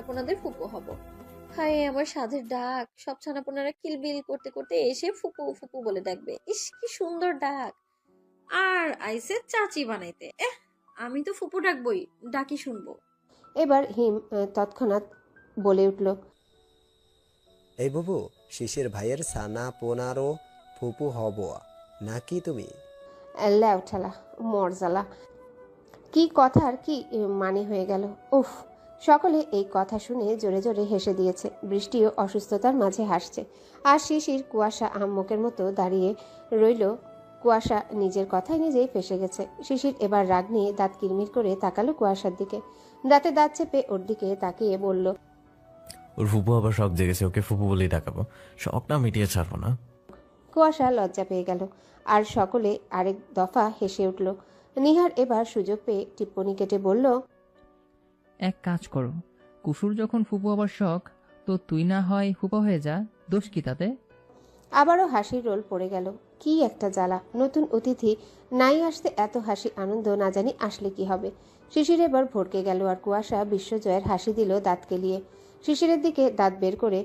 আপনাদের ফুপু হব। হায় আমার সাধের ডাক, সব ছানাপোনারা কিলবিল করতে করতে এসে ফুপু ফুপু বলে ডাকবে। ইস কি সুন্দর ডাক। আর আইসে চাচি বানাইতে, আমি তো ফুপু ডাকবই, ডাকি শুনবো। এবার হিম তৎক্ষণাৎ বলে উঠল, এই বুবু, শিশির ভাইয়ের সানা পোনারও ফুপু হব নাকি তুমি? ল্যাও ঠেলা মরজালা, কি কথার কি মানে হয়ে গেল। উফ, সকলে এই কথা শুনে জোরে জোরে হেসে দিয়েছে। বৃষ্টিও অসুস্থতার মাঝে হাসছে। আর শিশির কুয়াশা আহম্মকের মতো দাঁড়িয়ে রইল। কুয়াশা নিজের কথায় নিজেই ফেসে গেছে। শিশির এবার রাগ নিয়ে দাঁত কিরমির করে তাকালো কুয়াশার দিকে। দাঁতে দাঁত চেপে ওর দিকে তাকিয়ে বলল, ওর ফুপু আবার শখ জেগেছে, ওকে ফুপু বলেই ডাকাবো। শখটা মিটিয়ে ছাড়বো না। কুয়াশা লজ্জা পেয়ে গেল। আর সকলে আরেক দফা হেসে উঠল। নিহার এবার সুযোগ পেয়ে টিপ্পনি কেটে বলল, এক কাজ করো, কুসুর যখন ফুপু হবার শখ, তো তুই না হয় ফুপা হয়ে যা, দোষ কি তাতে? আবারও হাসির রোল পড়ে গেল। কি একটা জ্বালা! নতুন অতিথি নাই আসতে এত হাসি আনন্দ, না জানি আসলে কি হবে। শিশির এবার ভড়কে গেল। আর কুয়াশা বিশ্বজয়ের হাসি দিল দাঁত কেলিয়ে। শিশিরের দিকে দাঁত বের করে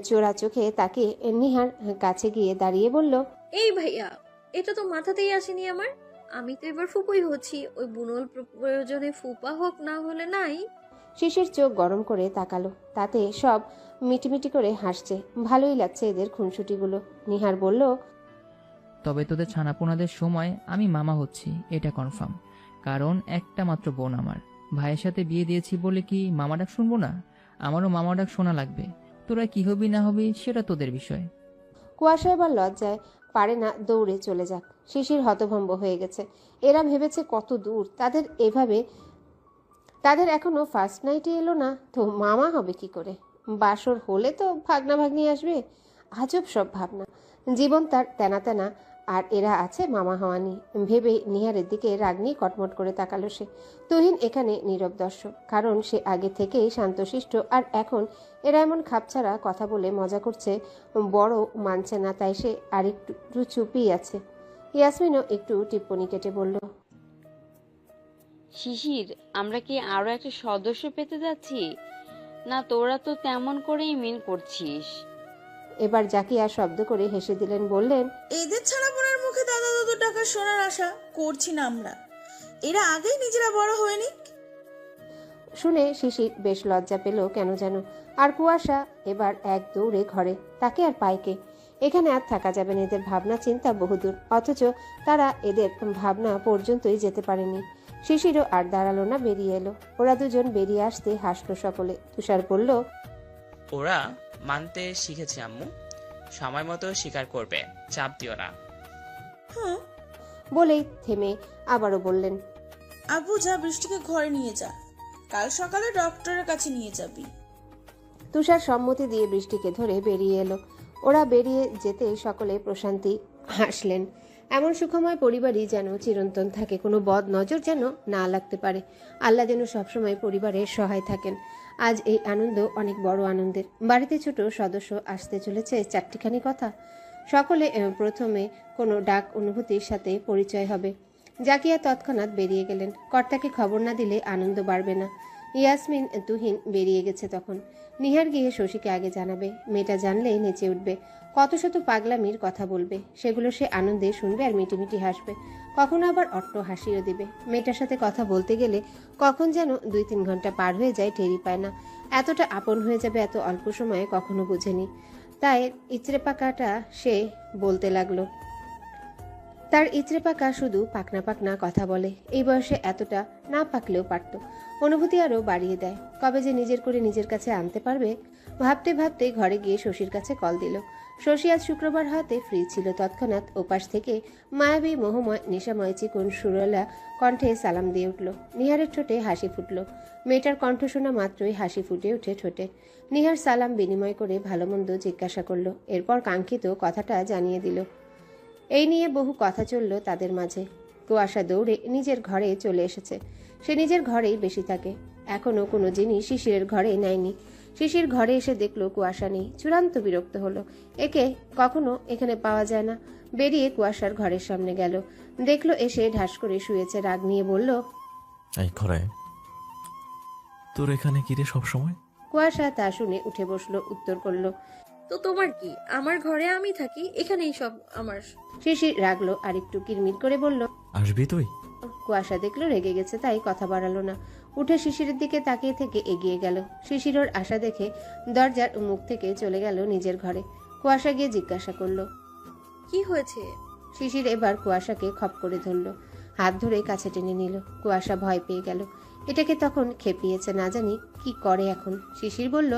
চোরা চোখে তাকে নিহার কাছে গিয়ে দাঁড়িয়ে বলল, এই ভাইয়া, এটা তো মাথাতেই আসেনি আমার। আমি তো এবার ফুপুই হচ্ছি, ওই বুনল প্রয়োজনে ফুপা হোক, না হলে নাই। শিশির চোখ গরম করে তাকালো। তাতে সব মিটিমিটি করে হাসছে। ভালোই লাগছে এদের খুনসুটিগুলো। নিহার বলল, তবে তোদের ছানাপোনাদের সময় আমি মামা হচ্ছি, এটা কনফার্ম। কারণ একটা মাত্র বোন আমার। ভাইয়ের সাথে বিয়ে দিয়েছি বলে কি মামা ডাক শুনবো না? আমারও মামা ডাক শোনা লাগবে। তোরা কি হবি না হবি সেটা তোদের বিষয়। কুয়াশা এবার লজ্জায় পারে না দৌড়ে চলে যাক। শিশির হতভম্ব হয়ে গেছে। এরা ভেবেছে কত দূর তাদের, এভাবে তাদের এখনো ফার্স্ট নাইটে এলো না, তো মামা হবে কি করে? বাসর হলে তো ভাগনা ভাগ্নি আসবে। আজব সব ভাবনা। জীবন তার তেনা তেনা, আর এরা আছে মামা হওয়ানি। ভেবে নিহারের দিকে রাগ নিয়ে কটমট করে তাকালো সে। তুহিন এখানে নীরব দর্শক, কারণ সে আগে থেকেই শান্তশিষ্ট। আর এখন এরা এমন খাপছাড়া কথা বলে মজা করছে, বড় মানছে না, তাই সে আরেকটু চুপই আছে। ইয়াসমিনও একটু টিপ্পনি কেটে বলল, শিশির, আমরা কি আরো একটা সদস্য পেতে যাচ্ছি? না তোরা তো তেমন করেই মিন করছিস। এবার জাকিয়া শব্দ করে হেসে দিলেন, বললেন, এদের ছাড়াপড়ার মুখে দাদা দাদুর টাকা শোনার আশা করছি না আমরা। এরা আগেই নিজেরা বড় হয়ে নিক। শুনে শিশির বেশ লজ্জা পেল কেন যেন। আর কুয়াশা এবার এক দৌড়ে ঘরে। তাকে আর পাইকে। এখানে আর থাকা যাবে না, এদের ভাবনা চিন্তা বহুদূর। অথচ তারা এদের ভাবনা পর্যন্তই যেতে পারেনি। শিশিরও আর দাঁড়ালো না, বেরিয়ে এলো। ওরা দুজন বেরিয়ে আসতে হাসলো সকলে। তুষার বলল, ওরা মানতে শিখেছে আম্মু, সময় মতো স্বীকার করবে, চাপ দিও না। হুম, বলেই থেমে আবারও বললেন, আব্বু যা, বৃষ্টিকে ঘরে নিয়ে যা, কাল সকালে ডক্টরের কাছে নিয়ে যাবি। তুষার সম্মতি দিয়ে বৃষ্টিকে ধরে বেরিয়ে এলো। ওরা বেরিয়ে যেতে সকলে প্রশান্তি হাসলেন। এমন সুখময় পরিবারই যেন চিরন্তন থাকে, কোনো বদ নজর যেন না লাগতে পারে। আল্লাহ যেন সবসময় পরিবারের সহায় থাকেন। আজ এই আনন্দ অনেক বড় আনন্দের। বাড়িতে ছোট সদস্য আসতে চলেছে, চারটিখানি কথা। সকলে প্রথমে কোনো ডাক অনুভূতির সাথে পরিচয় হবে। জাকিয়া তৎক্ষণাৎ বেরিয়ে গেলেন। কর্তাকে খবর না দিলে আনন্দ বাড়বে না। ইয়াসমিন তুহিন বেরিয়ে গেছে তখন। নিহার গিয়ে শশীকে আগে জানাবে। মেয়েটা জানলেই নেচে উঠবে, কত শত পাগলামির কথা বলবে। সেগুলো সে আনন্দে শুনবে আর মিটিমিটি হাসবে। কখনো আবার অট্ট হাসিও দিবে। মেয়েটার সাথে কথা বলতে গেলে কখন যেন 2-3 ঘন্টা পার হয়ে যায়, টেরই পায় না। এতটা আপন হয়ে যাবে এত অল্প সময়ে কখনো বুঝেনি। তাই ইচড়ে পাকাটা সে বলতে লাগলো। তার ইচড়ে পাকা শুধু পাকনা পাকনা কথা বলে। এই বয়সে এতটা না পাকলেও পারত। অনুভূতি আরো বাড়িয়ে দেয়। কবে যে নিজের করে নিজের কাছে আনতে পারবে। ভাবতে ভাবতে ঘরে গিয়ে শশীর কাছে কল দিল। শশী আজ শুক্রবার হাতে ফ্রি ছিল। তৎক্ষণাৎ ওপাশ থেকে মায়াবী মোহময় নেশাময় চিকন সুরলা কণ্ঠে সালাম দিয়ে উঠল। নিহারের ঠোঁটে হাসি ফুটল। মেয়েটার কণ্ঠ শোনা মাত্রই হাসি ফুটে উঠে ঠোঁটে। নিহার সালাম বিনিময় করে ভালো মন্দ জিজ্ঞাসা করল। এরপর কাঙ্ক্ষিত কথাটা জানিয়ে দিল। এই নিয়ে বহু কথা চলল তাদের মাঝে। কুয়াশা দৌড়ে নিজের ঘরে চলে এসেছে। সে নিজের ঘরেই বেশি থাকে। এখনো কোনো জিনিস শিশিরের ঘরে নেয়নি। শিশির ঘরে এসে দেখলো কুয়াশা নেই। চূড়ান্ত বিরক্ত হলো। একে কখনো এখানে পাওয়া যায় না। বেরিয়ে কুয়াশার ঘরের সামনে গেল। দেখলো এসে ঢাস করে শুয়েছে। রাগ নিয়ে বলল, এই খরায় তোর এখানে কি রে সবসময়? কুয়াশা তা শুনে উঠে বসলো, উত্তর করলো। তো তোমার কি, আমার ঘরে আমি থাকি, এখানেই সব আমার। শিশির রাগলো আর একটু কিরমির করে বলল। আসবি তুই? কুয়াশা দেখলো রেগে গেছে, তাই কথা বাড়ালো না। উঠে শিশিরের দিকে তাকিয়ে থেকে এগিয়ে গেল। শিশির ওর আশা দেখে দরজার মুখ থেকে চলে গেল নিজের ঘরে। কুয়াশা গিয়ে জিজ্ঞাসা করলো। কি হয়েছে? শিশির এবার কুয়াশাকে খপ করে ধরল, হাত ধরে কাছে টেনে নিল। কুয়াশা ভয় পেয়ে গেল, এটাকে তখন খেপিয়েছে, না জানি কি করে এখন। শিশির বলল।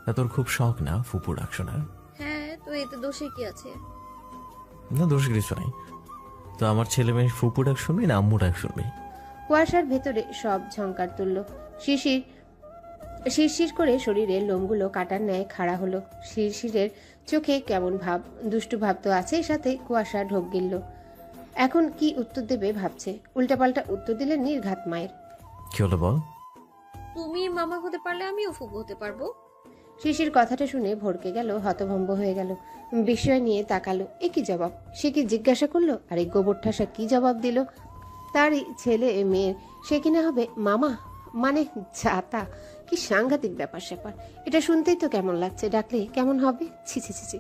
তা তোর খুব শখ না ফুপু ডাক শোনার? হ্যাঁ, তো এতে দোষে কি আছে? না, দোষ কিছু নাই। তো আমার ছেলে মেয়ে ফুপু ডাক শুনবি না আম্মু ডাক শুনবি? কুয়াশার ভেতরে সব ঝংকার তুলল। শিশির শিরশির করে শরীরের লোমগুলো কাটার ন্যায় খাড়া হলো। শিরশিরের চোখে কেমন ভাব, দুষ্টু ভাব তো আছে, সাথে কুয়াশা ঢোক গিলল। এখন কি উত্তর দেবে ভাবছে। উল্টাপাল্টা উত্তর দিলে নির্ঘাত মায়ের। কি হলো বল? তুমি মামা হতে পারলে আমিও ফুপু হতে পারবো। শিশির কথাটা শুনে ভড়কে গেল, হতভম্ব হয়ে গেল, বিস্ময় নিয়ে তাকালো। এ কি জবাব? সে কি জিজ্ঞাসা করলো? আর এই গোবর ঠাসা কি জবাব দিল? তারই ছেলে মেয়ের সে কিনা হবে মামা, মানে যাতা! কি সাংঘাতিক ব্যাপার স্যাপার। এটা শুনতেই তো কেমন লাগছে, ডাকলে কেমন হবে। ছি ছি ছি ছি,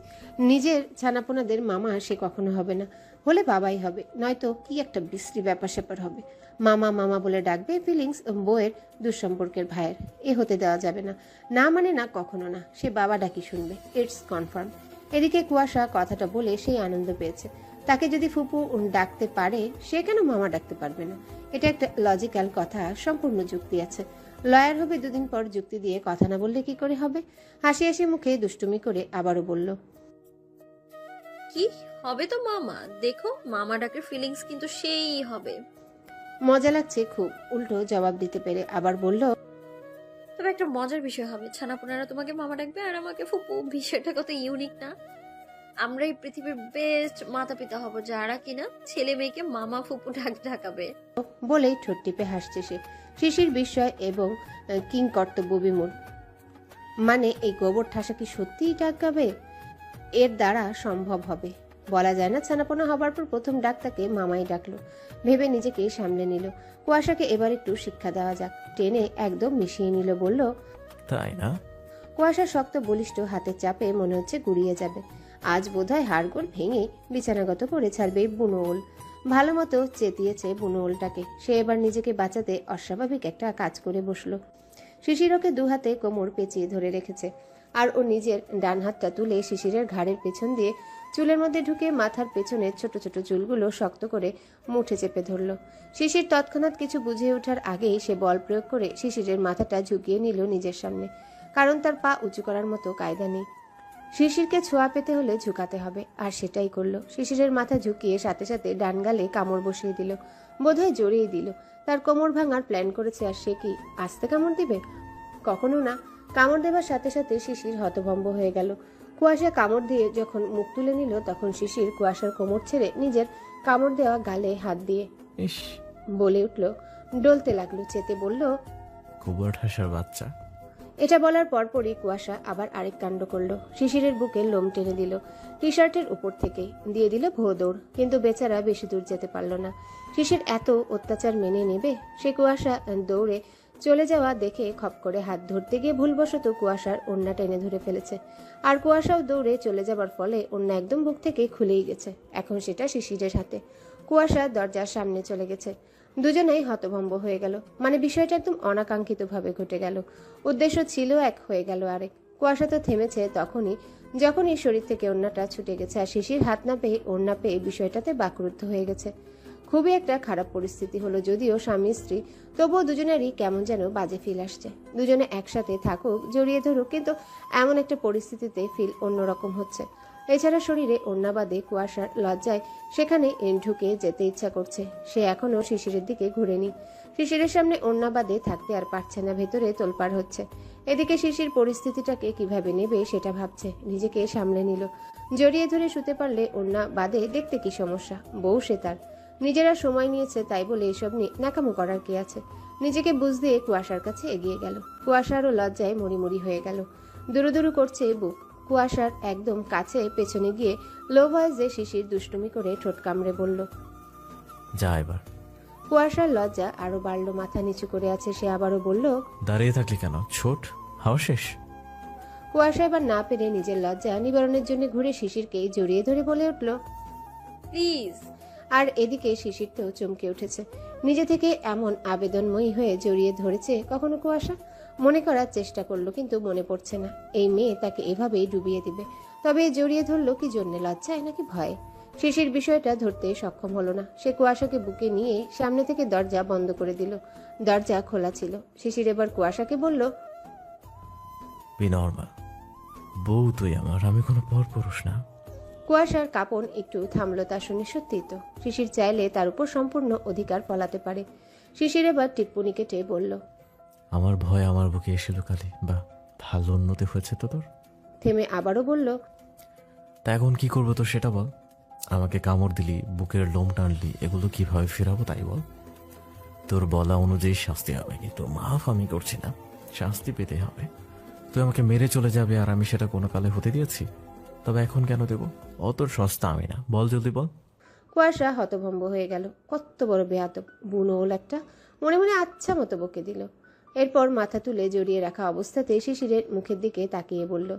নিজের ছানাপোনাদের মামা সে কখনো হবে না, হলে বাবাই হবে, নয়তো কি একটা বিশ্রী ব্যাপার স্যাপার হবে। মামা মামা বলে ডাকবে, ফিলিংস বউয়ের দুঃসম্পর্কের ভাইয়ের, এ হতে দেওয়া যাবে না। না মানে না, কখনো না। সে বাবা ডাকি শুনবে, ইটস কনফার্ম। এদিকে কুয়াশা কথাটা বলে সেই আনন্দ পেয়েছে। তাকে যদি ফুপু ডাকতে পারে, সে কেন মামা ডাকতে পারবে না? এটা একটা লজিক্যাল কথা, সম্পূর্ণ যুক্তি আছে। লয়ার হবে দুদিন পর, যুক্তি দিয়ে কথা না বললে কি করে হবে? হাসি হাসি মুখে দুষ্টুমি করে আবারও বলল। কি হবে তো মামা, দেখো মামা ডাকের ফিলিংস কিন্তু সেই হবে। মজা লাগছে খুব, উল্টো জবাব দিতে পেরে আবার বলল। তবে একটা মজার বিষয় হবে, ছানাপোনারা তোমাকে মামা ডাকবে আর আমাকে ফুপু। বিষয়টা কত ইউনিক না? আমরা এই পৃথিবীর বেস্ট মাতা পিতা হব, যারা কিনা ছেলে মেয়েকে মামা ফুপু ঢাকাবে। বলেই ঠোঁট টিপে হাসছে সে। শিশির বিস্ময় এবং কিং কর্তব্য বিমূঢ়। মানে এই গোবর ঠাসা কি সত্যিই ডাক গাবে? এর দ্বারা সম্ভব হবে বলা যায় না। ছানাপোনা হবার পর প্রথম ডাক তাকে মামাই ডাকলো, ভেবে নিজেকে সামলে নিল। কুয়াশাকে এবার একটু শিক্ষা দেওয়া যাক, টেনে একদম মিশিয়ে নিল, বলল। তাই না? কুয়াশা শক্ত বলিষ্ঠ হাতের চাপে মনে হচ্ছে গুড়িয়ে যাবে। আজ বোধহয় হাড়গোড় ভেঙে বিছানাগত করে ছাড়বে বুনোল। ভালো মতো চেতিয়েছে বুনোলটাকে। সে এবার নিজেকে বাঁচাতে অস্বাভাবিক একটা কাজ করে বসলো। শিশিরকে দু হাতে কোমর পেঁচিয়ে ধরে রেখেছে, আর ও নিজের ডান হাতটা তুলে শিশিরের ঘাড়ের পেছন দিয়ে চুলের মধ্যে ঢুকে মাথার পেছনের ছোট ছোট চুলগুলো শক্ত করে মুঠে চেপে ধরল। শিশির তৎক্ষণাৎ কিছু বুঝে ওঠার আগেই সে বল প্রয়োগ করে শিশিরের মাথাটা ঝুঁকিয়ে নিল নিজের সামনে, কারণ তার পা উঁচু করার মতো কায়দা নেই। শিশিরকে ছোঁয়া পেতে হলে ঝুঁকাতে হবে, আর সেটাই করলো। শিশিরের মাথা ঝুঁকিয়ে সাথে সাথে ডান গালে কামড় বসিয়ে দিল, বোধহয় জড়িয়ে দিল। তার কোমর ভাঙার প্ল্যান করেছে, আর সে কি আস্তে কামড় দিবে? কখনো না। কামড় দেবার সাথে সাথে শিশির হতভম্ব হয়ে গেল। কুয়াশা কামড় দিয়ে যখন মুখ তুলে নিল, তখন শিশির কুয়াশার কোমর ছেড়ে নিজের কামড় দেওয়া গালে হাত দিয়ে ইস, বলে উঠল, ডলতে লাগলো, চেতে বলল। গোবর ঠাসার বাচ্চা। এটা বলার পরপরই কুয়াশা আবার আরেক কাণ্ড করলো। শিশিরের বুকে লোম টেনে দিল, টি শার্টের উপর থেকেই দিয়ে দিল ভোর দৌড়। কিন্তু বেচারা বেশি দূর যেতে পারল না। শিশির এত অত্যাচার মেনে নেবে? সে কুয়াশা দৌড়ে চলে যাওয়া দেখে খপ করে হাত ধরতে গিয়ে ভুলবশত কুয়াশার ওড়না টেনে ধরে ফেলেছে। আর কুয়াশাও দৌড়ে চলে যাবার ফলে ওড়না একদম বুক থেকে খুলেই গেছে। এখন সেটা শিশিরের হাতে। কুয়াশা দরজার সামনে চলে গেছে। দুজনেই হতভম্ব হয়ে গেল। মানে বিষয়টা একদম অনাকাঙ্ক্ষিতভাবে ঘটে গেল। উদ্দেশ্য ছিল এক, হয়ে গেল আরেক। কুয়াশা তো থেমেছে যখনই শরীর থেকে ওড়নাটা ছুটে গেছে, আর শিশির হাত না পেয়ে ওড়না পেয়ে বিষয়টাতে বাকরুদ্ধ হয়ে গেছে। খুবই একটা খারাপ পরিস্থিতি হলো। যদিও স্বামী স্ত্রী, তবুও দুজনেরই কেমন যেন বাজে ফিল আসছে। দুজনে একসাথে থাকুক, জড়িয়ে ধরুক, কিন্তু এমন একটা পরিস্থিতিতে ফিল অন্যরকম হচ্ছে। এছাড়া শরীরে ওড়না বাঁধে কুয়াশার লজ্জায় সেখানে ঢুকে যেতে ইচ্ছা করছে। সে এখনো শিশিরের দিকে ঘুরেনি। শিশিরের সামনে ওড়না বাঁধে থাকতে আর পারছে না, ভেতরে তোলপাড় হচ্ছে। এদিকে শিশির পরিস্থিতিটাকে কিভাবে নেবে সেটা ভাবছে। নিজেকে সামলে নিল। জড়িয়ে ধরে শুতে পারলে ওড়না বাঁধে দেখতে কি সমস্যা? বউ সে তার, নিজেরা সময় নিয়েছে, তাই বলে এসব নিয়ে ন্যাকামো করার কি আছে? নিজেকে বুঝ দিয়ে কুয়াশার কাছে এগিয়ে গেল। কুয়াশারও লজ্জায় মরিমরি হয়ে গেল, দুরু দুরু করছে বুক। কুয়াশার একদম কাছে পেছনে গিয়ে লো ভয়েসে শিশির দুষ্টুমি করে ঠোঁট কামড়ে বলল, যা এবার। কুয়াশার লজ্জা আরো বাড়লো, মাথা নিচু করে আছে সে। আবারও বলল, দাঁড়িয়ে থাকলি কেন? ছোট হাওয়া শেষ। কুয়াশা এবার না পেরে নিজের লজ্জা নিবারণের জন্য ঘুরে শিশিরকে জড়িয়ে ধরে বলে উঠল। প্লিজ। আর এদিকে শিশির তো চমকে উঠেছে। নিজে থেকে এমন আবেদনময়ী হয়ে জড়িয়ে ধরেছে কখনো কুয়াশা? মনে করার চেষ্টা করলো কিন্তু মনে পড়ছে না। এই মেয়ে তাকে এভাবেই ডুবিয়ে দিবে। তবে জড়িয়ে ধরলো কি জন্যে? লজ্জায় নাকি ভয়ে? শিশির বিষয়টা ধরতে সক্ষম হলো না। সে কুয়াশাকে বুকে নিয়ে সামনে থেকে দরজা বন্ধ করে দিল। দরজা খোলা ছিল। শিশির এবার কুয়াশাকে বলল, বি নর্মাল। বউ তুই আমার, আমি কোনো পরপুরুষ না। কুয়াশার কাঁপন একটু থামলো। তা শুনে সত্যি তো শিশির চাইলে তার উপর সম্পূর্ণ অধিকার ফলাতে পারে। শিশির এবার টিপ্পনি কেটে বলল, আমার ভয় আমার বুকে এসে লুকালি। বা ভালো উন্নতি হয়েছে তো তোর। থেমে আবারও বলল, তা এখন কি করবো তো সেটা বল। আমাকে কামড় দিলি, বুকের লোম টানলি, এগুলো কিভাবে ফেরাবো তাই বল। তোর বলা অনুযায়ী শাস্তি হবে, কিন্তু মাফ আমি করছি না, শাস্তি পেতে হবে। তুই আমাকে মেরে চলে যাবে আর আমি সেটা কোনো কালে হতে দিয়েছি? তবে এখন কেন দেব? অত সস্তা আমি না, বল জলদি বল। কুয়াশা হতভম্ব হয়ে গেল। কত বড় বেয়াদব বুনোল একটা! মনে মনে আচ্ছা মতো বকে দিল। এরপর মাথা তুলে জড়িয়ে রাখা অবস্থাতে শিশিরের মুখের দিকে তাকিয়ে বলল,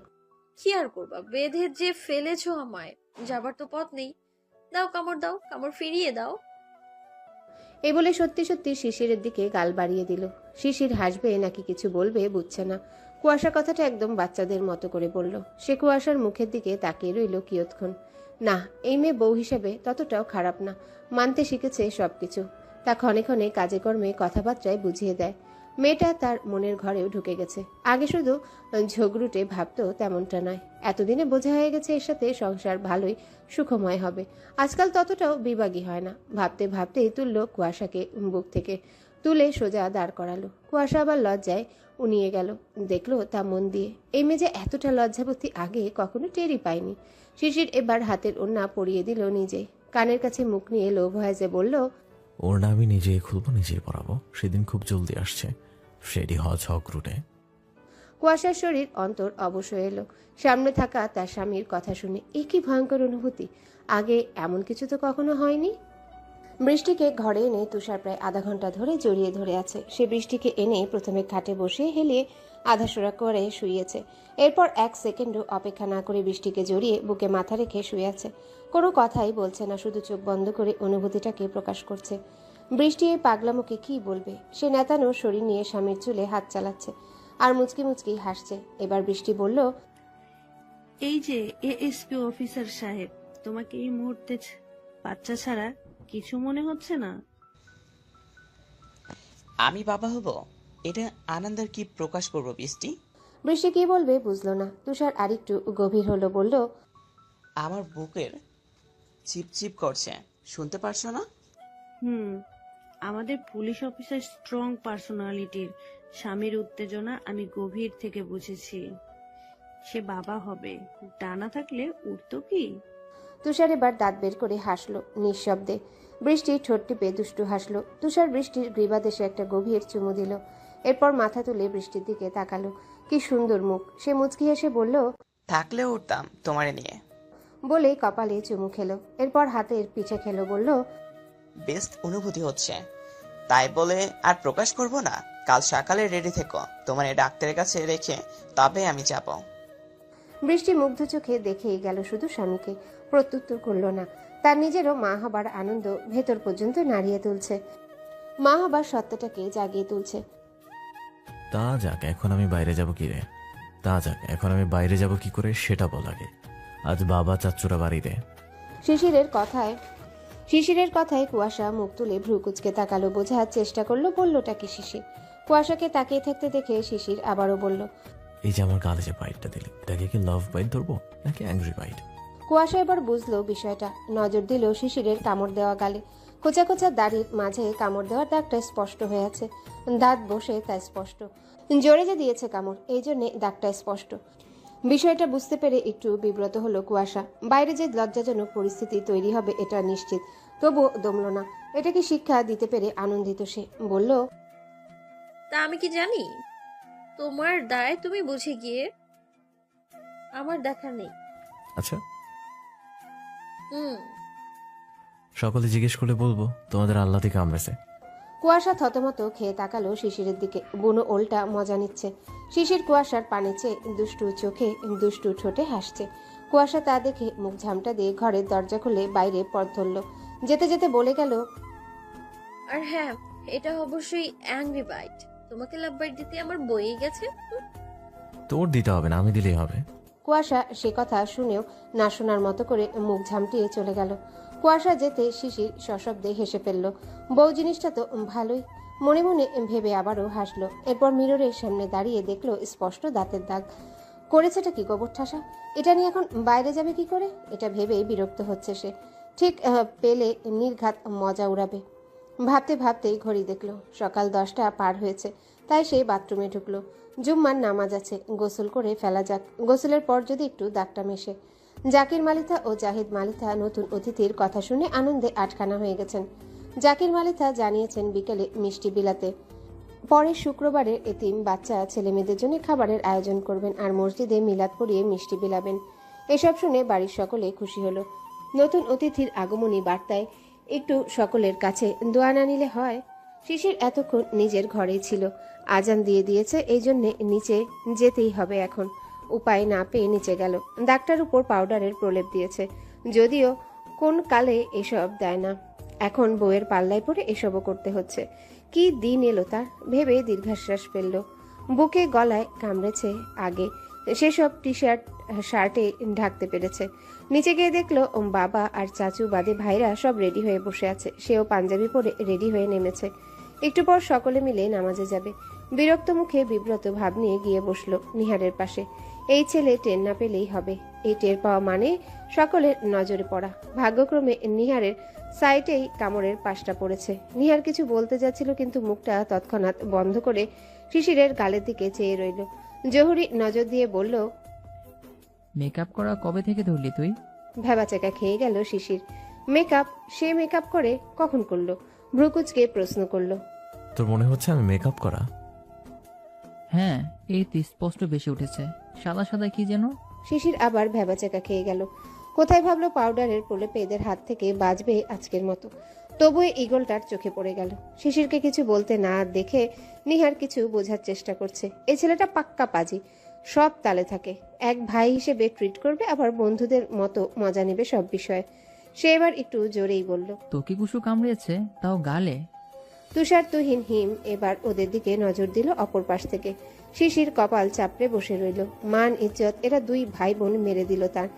কি আর করবা, বেঁধে যে ফেলেছো আমায়, যাবার তো পথ নেই। দাও কামড়, দাও কামড়, ফিরিয়ে দাও। এই বলে সত্যি সত্যি শিশিরের দিকে গাল বাড়িয়ে দিল। শিশির হাসবে নাকি কিছু বলবে বুঝছে না। কুয়াশা কথাটা একদম বাচ্চাদের মতো করে বলল। সে কুয়াশার মুখের দিকে তাকিয়ে রইল কিয়ৎক্ষণ। না, এই মেয়ে বউ হিসেবে ততটাও খারাপ না। মানতে শিখেছে সবকিছু। তা ক্ষণে ক্ষণে কাজে কর্মে কথাবার্তায় বুঝিয়ে দেয়। মেয়েটা তার মনের ঘরেও ঢুকে গেছে। আগে শুধু ঝগড়ুটে ভাবতো, তেমনটা নয়। এতদিনে বোঝা হয়ে গেছে এর সাথে সংসার ভালোই সুখময় হবে। আজকাল ততটাও বিভাগী হয় না। ভাবতে ভাবতেই তুলল কুয়াশাকে বুক থেকে, তুলে সোজা দাঁড় করালো। কুয়াশা আবার লজ্জায় উনিয়ে গেল। দেখলো তা মন দিয়ে। এই মেয়ে যে এতটা লজ্জাবতী আগে কখনো টেরই পায়নি। শিশির এবার হাতের ওড়না পরিয়ে দিল নিজেই। কানের কাছে মুখ নিয়ে লোভ ভয়েসে বলল, ওর না আমি নিজেই খুলবো, নিজেই পরাবো। সেদিন খুব জলদি আসছে, রেডি হওয়া ঝগড়ুটে। কুয়াশার শরীর অন্তর অবশ এলো সামনে থাকা তার স্বামীর কথা শুনে। এ কি ভয়ঙ্কর অনুভূতি! আগে এমন কিছু তো কখনো হয়নি। বৃষ্টিকে ঘরে এনে তুষার প্রায় আধা ঘন্টা ধরে জড়িয়ে ধরে আছে। সে বৃষ্টিকে এনে প্রথমে খাটে বসে হেলিয়ে আধাসোড়া করে শুইয়েছে। এরপর এক সেকেন্ডও অপেক্ষা না করে বৃষ্টিকে জড়িয়ে বুকে মাথা রেখে শুয়ে আছে। কোনো কথাই বলছে না, শুধু চোখ বন্ধ করে অনুভূতিটাকে প্রকাশ করছে। বৃষ্টি এই পাগলামোকে কি বলবে? সে নেতানো শরীর নিয়ে স্বামীর চুলে হাত চালাচ্ছে আর মুচকি মুচকি হাসছে। এবার বৃষ্টি বলল, এই যে এএসপি অফিসার সাহেব, তোমাকে এই মুহূর্তে বাচ্চা ছাড়া কিছু মনে হচ্ছে না? আমি বাবা হব, এটা আনন্দের কি প্রকাশ করবো বৃষ্টি? বৃষ্টি কি বলবে বুঝলো না। তুষার আরেকটু গভীর হলো, বলল, আমার বুকের চিপচিপ করছে, শুনতে পারছো না? আমাদের পুলিশ অফিসার স্ট্রং পার্সোনালিটির স্বামীর উত্তেজনা আমি গভীর থেকে বুঝেছি। সে বাবা হবে, ডানা থাকলে উঠতো কি? তুষার এবার দাঁত বের করে হাসলো নিঃশব্দে। বৃষ্টি ঠোঁট টিপে দুষ্টু হাসলো। তুষার বৃষ্টির গ্রীবাদেশে একটা গভীর চুমু দিল। এরপর মাথা তুলে বৃষ্টির দিকে তাকালো। কি সুন্দর মুখ! সে মুচকি হেসে বলল, থাকলেও উঠতাম তোমারে নিয়ে। বলে কপালে চুমু খেলো। এরপর হাতের পিছে খেলো, বলল, বেস্ট অনুভূতি হচ্ছে, তাই বলে আর প্রকাশ করব না। কাল সকালে রেডি থেকো, তোমার ডাক্তারের কাছে রেখে তবে আমি যাব। বৃষ্টি মুগ্ধ চোখে দেখেই গেল শুধু স্বামীকে। প্রত্যুত্তর করলো না। তার নিজেরও মা হবার আনন্দ ভেতর পর্যন্ত নাড়িয়ে তুলছে। মা হবার সত্তাটাকে জাগিয়ে তুলছে। তা যাক, এখন আমি বাইরে যাব কি রে? তা যাক, এখন আমি বাইরে যাব কি করে সেটা বল আগে। আজ বাবা চাচ্চুরা বাড়িতে। শিশিরের কথায় কুয়াশা মুখ তুলে ভ্রু কুচকে তাকালো। বোঝার চেষ্টা করলো বললোটা কি শিশির। কুয়াশাকে তাকিয়ে থাকতে দেখে শিশির আবারও বলল, এই যে আমার গালে যে বাইটটা দিলি, এটাকে কি লাভ বাইট ধরবো নাকি অ্যাংরি বাইট? কুয়াশা এবার বুঝলো বিষয়টা। নজর দিল শিশিরের কামড় দেওয়া গালে। খোঁচা খোঁচা দাড়ির মাঝে কামড় দেওয়ার দাগটা স্পষ্ট হয়ে আছে। দাঁত বসে তা স্পষ্ট। জোরে যে দিয়েছে কামড়, এই জন্যে দাগটা স্পষ্ট। বিষয়টা বুঝতে পেরে একটু বিব্রত হলো কুয়াশা। বাইরে যে লজ্জাজনক পরিস্থিতি তৈরি হবে এটা নিশ্চিত, তবুও দমল না। এটাকে শিক্ষা দিতে পেরে আনন্দিত সে। বলল, তা আমি কি জানি? তোমার দায় তুমি বুঝে গিয়ে, আমার দেখা নেই। আচ্ছা, হুম। সকলে জিজ্ঞেস করলে বলবো তোমাদের আল্লাহ থেকে কামড়েছে। কুয়াশা থতমত খেয়ে তাকালো শিশিরের দিকে। বুনো ওলটা মজা নিচ্ছে। শিশির কুয়াশার পানে চেয়ে দুষ্টু চোখে দুষ্টু ঠোঁটে হাসছে। কুয়াশা তা দেখে মুখ ঝামটা দিয়ে ঘরের দরজা খুলে বাইরে পথ ধরল। যেতে যেতে বলে গেল, আর হ্যাঁ, এটা অবশ্যই অ্যাংরি বাইট। তোমাকে লাভ বাইট দিতে আমার বইয়ে গেছে। তোর দিতে হবে না, আমি দিলেই হবে। কুয়াশা সে কথা শুনেও না শোনার মতো করে মুখ ঝামটিয়ে চলে গেল। কুয়াশা যেতে শিশির সশব্দে হেসে ফেলল। বউ জিনিসটা তো ভালোই, মনে মনে ভেবে আবারও হাসলো। এরপর মিররের সামনে দাঁড়িয়ে দেখলো স্পষ্ট দাঁতের দাগ। করেছেটা কি গোবর ঠাসা? এটা নিয়ে এখন বাইরে যাবে কি করে? এটা ভেবেই বিরক্ত হচ্ছে সে। ঠিক পেলে নির্ঘাত মজা উড়াবে। ভাবতে ভাবতেই ঘড়ি দেখলো সকাল 10টা পার হয়েছে। তাই সে বাথরুমে ঢুকলো। জুম্মার নামাজ আছে, গোসল করে ফেলা যাক। গোসলের পর যদি একটু দাগটা মেশে। জাকির মালিথা ও জাহিদ মালিথা নতুন অতিথির কথা শুনে আনন্দে আটখানা হয়ে গেছেন। জাকির মালিথা জানিয়েছেন বিকেলে মিষ্টি বিলাতে। পরের শুক্রবারে এতিম বাচ্চা ছেলেমেয়েদের জন্য খাবারের আয়োজন করবেন আর মসজিদে মিলাদ পড়িয়ে মিষ্টি বিলাবেন। এসব শুনে বাড়ির সকলে খুশি হলো। নতুন অতিথির আগমনী বার্তায় একটু সকলের কাছে দোয়া না নিলে হয়? শিশির এতক্ষণ নিজের ঘরেই ছিল। আজান দিয়ে দিয়েছে, এই জন্যে নিচে যেতেই হবে এখন। উপায় না পেয়ে নিচে গেল। ডাক্তার উপর পাউডারের প্রলেপ দিয়েছে, যদিও কোন কালে এসব দেয় না। এখন বউয়ের পাল্লায় পড়ে এসবও করতে হচ্ছে। কি দিন এলো তার, ভেবে দীর্ঘশ্বাস ফেলল। বুকে গলায় কামড়েছে আগে, সেসব টি শার্ট শার্টে ঢাকতে পেরেছে। নিচে গিয়ে দেখলো বাবা আর চাচু বাদে ভাইরা সব রেডি হয়ে বসে আছে। সেও পাঞ্জাবি পরে রেডি হয়ে নেমেছে। একটু পর সকলে মিলে নামাজে যাবে। বিরক্ত মুখে বিব্রত ভাব নিয়ে গিয়ে বসলো নিহারের পাশে। এই ছেলে টের না পেলেই হবে। এই টের পাওয়া মানে সকলের নজরে পড়া। ভাগ্যক্রমে নিহারের সাইটেই কামড়ের পাশটা পড়েছে। নিহার কিছু বলতে যাচ্ছিল, কিন্তু মুখটা তৎক্ষণাৎ বন্ধ করে শিশিরের গালের দিকে চেয়ে রইল। জহুরি নজর দিয়ে বলল, মেকআপ করা কবে থেকে ধরলি তুই? ভ্যাবাচাকা খেয়ে গেল শিশির। মেকআপ? সে মেকআপ করে কখন করলো? ভ্রুকুচকে প্রশ্ন করলো। তোর মনে হচ্ছে আমি মেকআপ করা? হ্যাঁ, এই তো স্পষ্ট বেশি উঠেছে। সাদা সাদা কি যেন। শিশির আবার ভ্যাবাচাকা খেয়ে গেল। কোথায় ভাবলো পাউডারের প্রলেপে এদের হাত থেকে বাঁচবে আজকের মতো। তবুও ঈগলটার চোখে পড়ে গেল। শিশিরকে কিছু বলতে না দেখে নিহার কিছু বোঝার চেষ্টা করছে। এই ছেলেটা পাক্কা পাজি, সব তালে থাকে। এক ভাই হিসেবে ট্রিট করবে, আবার বন্ধুদের মতো মজা নেবে সব বিষয়ে। সে এবার একটু জোরেই বলল, তোকে কুসু কামড়িয়েছে, তাও গালে? তুষার তুহিন হিম এবার ওদের দিকে নজর দিল অপর পাশ থেকে। শিশির কপাল চাপড়ে বসে রইল। মান ইজ্জত এরা দুই ভাই বোন মেরে দিল তার।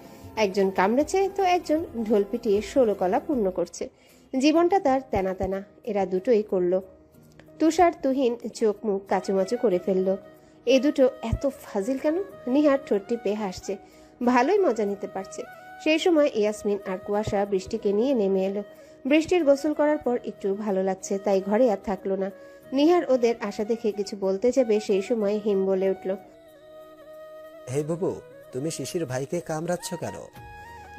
একজন কামড়েছে তো একজন ঢোল পিটিয়ে 16 কলা পূর্ণ করছে। জীবনটা তার তেনা তেনা, এরা দুটোই করলো। তুষার তুহিন চোখ মুখ কাচুমাচু করে ফেললো। এ দুটো এত ফাজিল কেন? নিহার ঠোঁট টিপে হাসছে, ভালোই মজা নিতে পারছে। সেই সময় ইয়াসমিন আর কুয়াশা বৃষ্টিকে নিয়ে নেমে এলো। বৃষ্টির গোসল করার পর একটু ভালো লাগছে, তাই ঘরে আর থাকলো না। নিহার ওদের আশা দেখে কিছু বলতে যাবে, সেই সময় হিম বলে উঠল, হে বাবু, তুমি শিশির ভাইকে কামড়াচ্ছ কেন?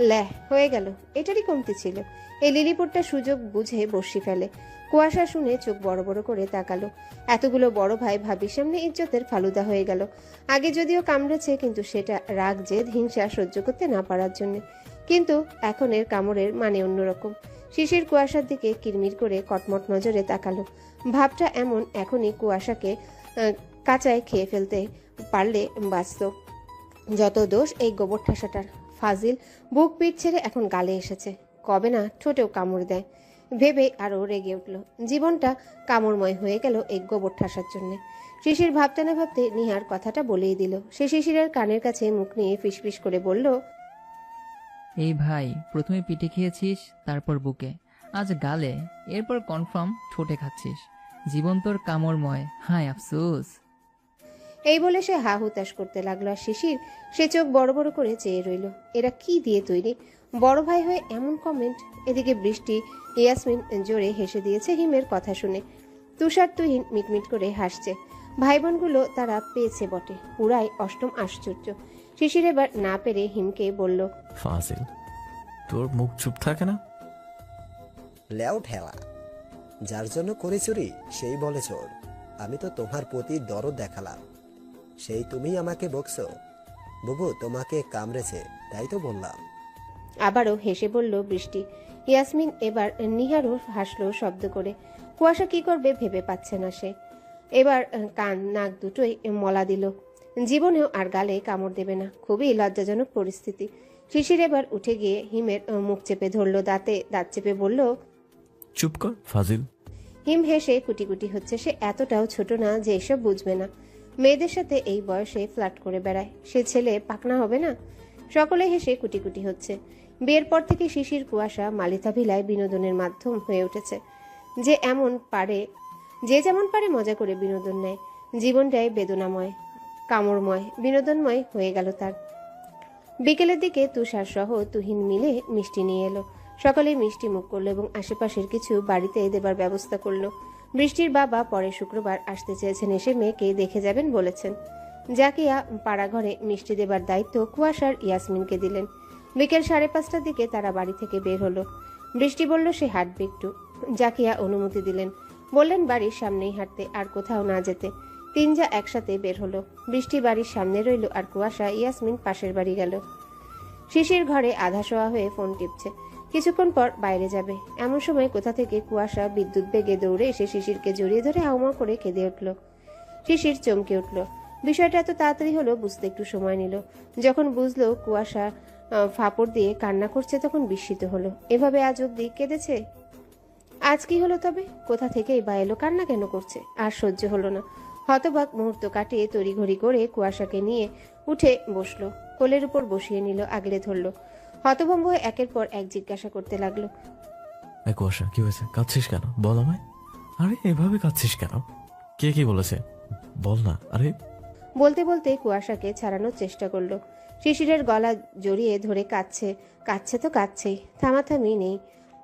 ল্যাহ, হয়ে গেল, এটারই কমতি ছিল। এই লিলিপুটটা সুযোগ বুঝে বসি ফেলে। কুয়াশা শুনে চোখ বড় বড় করে তাকালো। এতগুলো বড় ভাই ভাবির সামনে ইজ্জতের ফালুদা হয়ে গেল। আগে যদিও কামড়েছে, কিন্তু সেটা রাগ জেদ হিংসা সহ্য করতে না পারার জন্য। কিন্তু এখন এর কামড়ের মানে অন্যরকম। শিশির কুয়াশার দিকে কিরমির করে কটমট নজরে তাকালো। ভাবটা এমন, এখনই কুয়াশাকে কাঁচায় খেয়ে ফেলতে পারলে বাঁচত। যত দোষ এই গোবর ঠাসাটার। ফাজিল, বুক পিঠ ছেড়ে এখন গালে এসেছে, কবে না ঠোঁটেও কামড় দেয় ভেবে আরো রেগে উঠল। জীবনটা কামড়ময় হয়ে গেল এই গোবর ঠাসার জন্য। শিশির ভাবতে না ভাবতে নিহার কথাটা বলেই দিল। সে শিশিরের কানের কাছে মুখ নিয়ে ফিসফিস করে বলল, এই ভাই, প্রথমে পিঠে খেয়েছিস, তারপর বুকে, আজ গালে, এরপর কনফার্ম ঠোঁটে খাচ্ছিস। জীবন তোর কামড়ময়, হায় আফসোস। এই বলে সে হা হুতাশ করতে লাগলো। আর শিশির সে চোখ বড় বড় করে চেয়ে রইল। এরা কি দিয়ে তৈরি? বড় ভাই হয়ে এমন কমেন্ট। এদিকে বৃষ্টি ইয়াসমিন জোরে হেসে দিয়েছে হিমের কথা শুনে। তুষার তুহিন মিটমিট করে হাসছে। ভাই বোনগুলো তারা পেয়েছে বটে, পুরাই অষ্টম আশ্চর্য। শিশির এবার না পেরে হিমকে বলল, ফাজিল, তোর মুখ চুপ থাকে না? লেও ঠেলা, যার জন্য করে চুরি সেই বলে চোর। আমি তো তোমার প্রতি দরদ দেখালাম, সেই তুমি আমাকে বকছো। বুবু তোমাকে কামড়েছে, তাই তো বললাম। আবারও হেসে বলল বৃষ্টি। ইয়াসমিন এবার নিহারও হাসলো শব্দ করে। কুয়াশা কি করবে ভেবে পাচ্ছে না সে। এবার কান নাক দুটোই মলা দিল। জীবনেও আর গালে কামড় দেবে না। খুবই লজ্জাজনক পরিস্থিতি। শিশির এবার উঠে গিয়ে হিমের মুখ চেপে ধরলো, দাঁতে দাঁত চেপে বলল, চুপ কর ফাজিল। হিম হেসে কুটি কুটি হচ্ছে। সে এতটাও ছোট না যে এসব বুঝবে না। মেয়েদের সাথে এই বয়সে ফ্লার্ট করে বেড়ায়। সে ছেলে পাকনা হবে না? সকলে হেসে কুটি কুটি হচ্ছে। বিয়ের পর থেকে শিশির কুয়াশা মালিতা ভিলায় বিনোদনের মাধ্যম হয়ে উঠেছে। যে যেমন পারে মজা করে বিনোদন নেয়। জীবনটাই বেদনাময়, কামড়ময়, বিনোদনময় হয়ে গেল তার। বিকেলের দিকে তুষার সহ তুহিন মিলে মিষ্টি নিয়ে এলো। সকলে মিষ্টি মুখ করলো এবং আশেপাশের কিছু বাড়িতে দেবার ব্যবস্থা করলো। বৃষ্টির বাবা পরে শুক্রবার আসতে চেয়েছেন, এসে মেয়েকে দেখে যাবেন বলেছেন। জাকিয়া পাড়াঘরে মিষ্টি দেবার দায়িত্ব কুয়াশার ইয়াসমিনকে দিলেন। বিকেল 5:30টার দিকে তারা বাড়ি থেকে বের হলো। বৃষ্টি বলল সে হাঁটবে একটু। জাকিয়া অনুমতি দিলেন, বললেন বাড়ির সামনেই হাঁটতে, আর কোথাও না যেতে। তিনজা একসাথে বের হলো। বৃষ্টি বাড়ির সামনে রইল আর কুয়াশা ইয়াসমিন পাশের বাড়ি গেল। শিশির ঘরে আধা শোয়া হয়ে ফোন টিপছে। কিছুক্ষণ পর বাইরে যাবে। এমন সময় কোথা থেকে কুয়াশা বিদ্যুৎ বেগে দৌড়ে এসে শিশিরকে জড়িয়ে ধরে হাউমা করে কেঁদে উঠল। শিশির চমকে উঠল। বিষয়টা এত তাড়াতাড়ি হলো বুঝতে একটু সময় নিল। যখন বুঝলো কুয়াশা ফাপড় দিয়ে কান্না করছে তখন বিস্মিত হলো। এভাবে আজ অব্দি কেঁদেছে? আজ কি হলো তবে? কোথা থেকেই বা এলো? কান্না কেন করছে? আর সহ্য হলো না। হতবাক মুহূর্ত কাটিয়ে তড়িঘড়ি করে কুয়াশাকে নিয়ে উঠে বসলো। কোলের উপর বসিয়ে নিল, আগলে ধরলো। হতভম্ব হয়ে একের পর এক জিজ্ঞাসা করতে লাগলো। এই কুয়াশা, কি হয়েছে? কাঁদছিস কেন? বল আমায়। আরে এভাবে কাঁদছিস কেন? কে কি বলেছে বল না। আরে বলতে বলতে কুয়াশাকে ছাড়ানোর চেষ্টা করলো। শিশিরের গলা জড়িয়ে ধরে কাঁদছে তো কাঁদছেই, থামাথামি নেই।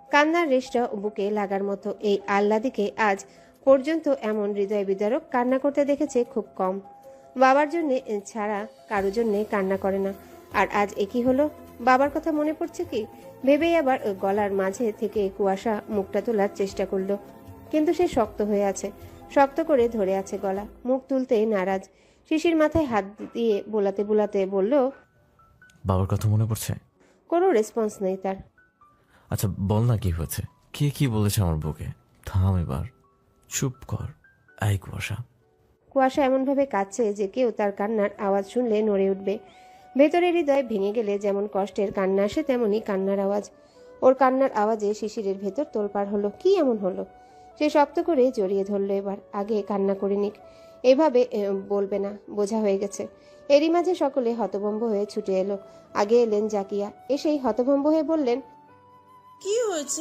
কান্নার রেশটা বুকে লাগার মতো। এই আহ্লাদিকে আজ পর্যন্ত এমন হৃদয় বিদারক কান্না করতে দেখেছে খুব কম। বাবার জন্যে ছাড়া কারো জন্যে কান্না করে না। আর আজ একই হলো। বাবার কথা মনে পড়ছে কি ভেবেই আবার গলার মাঝে থেকে কুয়াশা মুখটা তোলার চেষ্টা করলো। কিন্তু সে শক্ত হয়ে আছে, শক্ত করে ধরে আছে গলা। মুখ তুলতে নারাজ। শিশির মাথায় হাত দিয়ে বোলাতে বোলাতে বলল, বাবার কথা মনে পড়ছে? কোনো রেসপন্স নেই তার। আচ্ছা বল না কি হয়েছে? কে কি বলেছে আমার বুকে? থাম এবার, চুপ কর। এই কুয়াশা। কুয়াশা এমনভাবে কাঁদছে যে কেউ তার কান্নার আওয়াজ শুনলে নড়ে উঠবে। ভেতরের হৃদয় ভেঙে গেলে যেমন কষ্টের কান্না আসে তেমনি কান্নার আওয়াজ। ওর কান্নার আওয়াজে শিশিরের ভেতর তোলপাড় হলো। কি এমন হলো? সে শক্ত করে জড়িয়ে ধরলো। এবার আগে কান্না করে নিক, এভাবে বলবে না, বোঝা হয়ে গেছে। এরই মাঝে সকলে হতভম্ব হয়ে ছুটে এলো। আগে এলেন জাকিয়া। এসেই হতভম্ব হয়ে বললেন, কি হয়েছে?